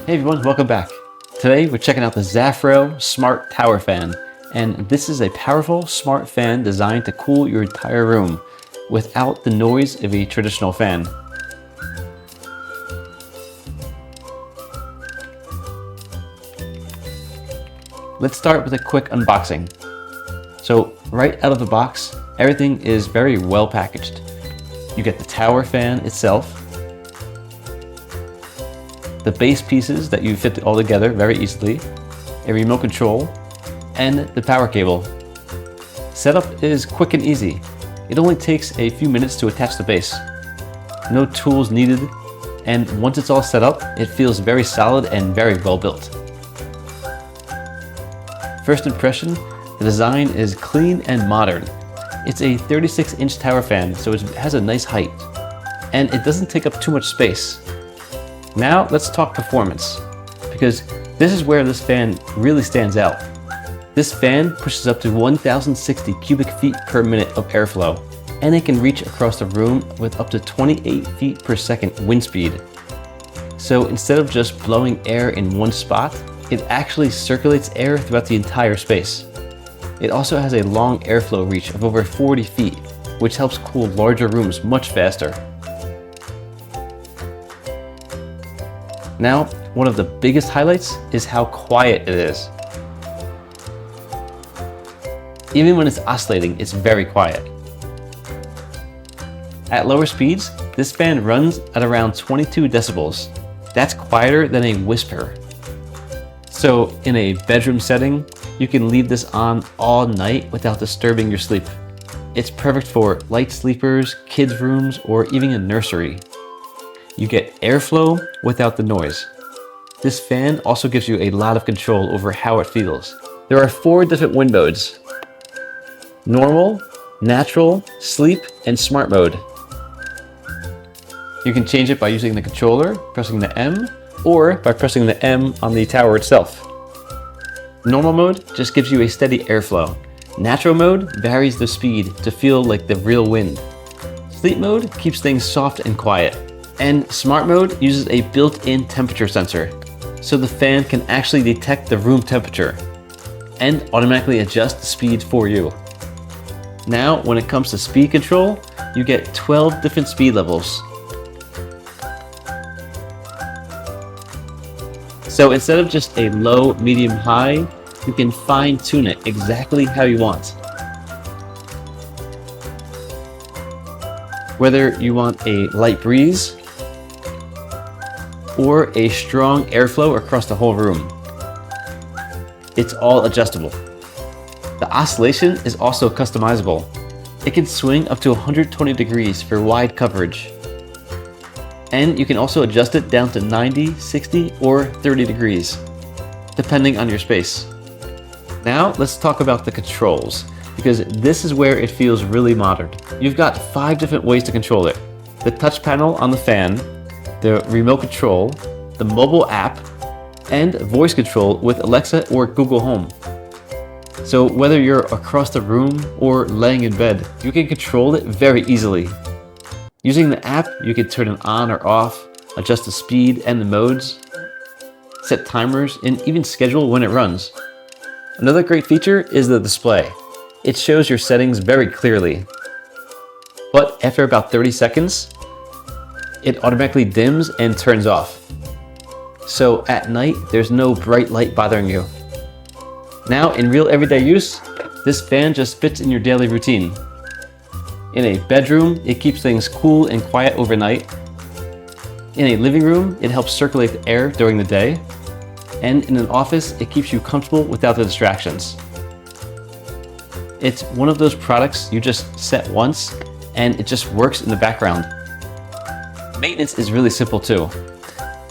Hey everyone, welcome back. Today we're checking out the ZAFRO Smart Tower Fan, and this is a powerful smart fan designed to cool your entire room without the noise of a traditional fan. Let's start with a quick unboxing. So right out of the box, everything is very well packaged. You get the tower fan itself, the base pieces that you fit all together very easily, a remote control, and the power cable. Setup is quick and easy. It only takes a few minutes to attach the base. No tools needed, and once it's all set up, it feels very solid and very well built. First impression, the design is clean and modern. It's a 36-inch tower fan, so it has a nice height, and it doesn't take up too much space. Now let's talk performance, because this is where this fan really stands out. This fan pushes up to 1,060 cubic feet per minute of airflow, and it can reach across the room with up to 28 feet per second wind speed. So instead of just blowing air in one spot, it actually circulates air throughout the entire space. It also has a long airflow reach of over 40 feet, which helps cool larger rooms much faster. Now, one of the biggest highlights is how quiet it is. Even when it's oscillating, it's very quiet. At lower speeds, this fan runs at around 22 decibels. That's quieter than a whisper. So in a bedroom setting, you can leave this on all night without disturbing your sleep. It's perfect for light sleepers, kids' rooms, or even a nursery. You get airflow without the noise. This fan also gives you a lot of control over how it feels. There are 4 different wind modes: normal, natural, sleep, and smart mode. You can change it by using the controller, pressing the M, or by pressing the M on the tower itself. Normal mode just gives you a steady airflow. Natural mode varies the speed to feel like the real wind. Sleep mode keeps things soft and quiet. And smart mode uses a built-in temperature sensor, so the fan can actually detect the room temperature and automatically adjust the speed for you. Now, when it comes to speed control, you get 12 different speed levels. So instead of just a low, medium, high, you can fine-tune it exactly how you want. Whether you want a light breeze or a strong airflow across the whole room, it's all adjustable. The oscillation is also customizable. It can swing up to 120 degrees for wide coverage. And you can also adjust it down to 90, 60, or 30 degrees, depending on your space. Now let's talk about the controls, because this is where it feels really modern. You've got 5 different ways to control it: the touch panel on the fan, the remote control, the mobile app, and voice control with Alexa or Google Home. So whether you're across the room or laying in bed, you can control it very easily. Using the app, you can turn it on or off, adjust the speed and the modes, set timers, and even schedule when it runs. Another great feature is the display. It shows your settings very clearly. But after about 30 seconds, it automatically dims and turns off. So at night, there's no bright light bothering you. Now, in real everyday use, this fan just fits in your daily routine. In a bedroom, it keeps things cool and quiet overnight. In a living room, it helps circulate the air during the day. And in an office, it keeps you comfortable without the distractions. It's one of those products you just set once, and it just works in the background. Maintenance is really simple too.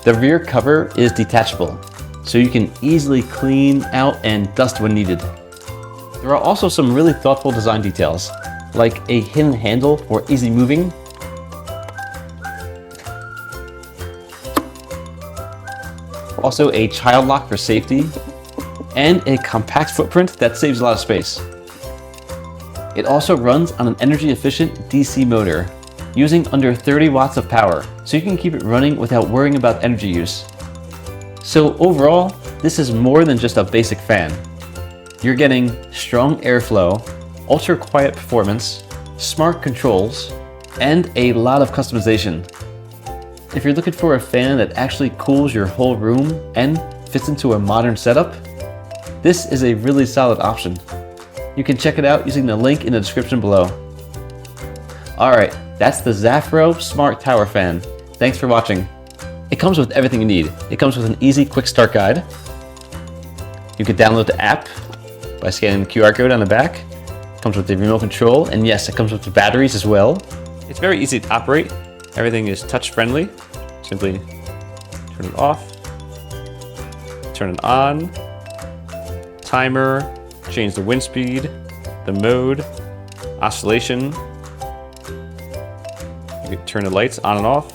The rear cover is detachable, so you can easily clean out and dust when needed. There are also some really thoughtful design details, like a hidden handle for easy moving, also a child lock for safety, and a compact footprint that saves a lot of space. It also runs on an energy-efficient DC motor, using under 30 watts of power, so you can keep it running without worrying about energy use. So overall, this is more than just a basic fan. You're getting strong airflow, ultra quiet performance, smart controls, and a lot of customization. If you're looking for a fan that actually cools your whole room and fits into a modern setup, this is a really solid option. You can check it out using the link in the description below. Alright, that's the ZAFRO Smart Tower Fan. Thanks for watching. It comes with everything you need. It comes with an easy quick start guide. You can download the app by scanning the QR code on the back. It comes with the remote control, and yes, it comes with the batteries as well. It's very easy to operate. Everything is touch friendly. Simply turn it off, turn it on, timer, change the wind speed, the mode, oscillation. You can turn the lights on and off.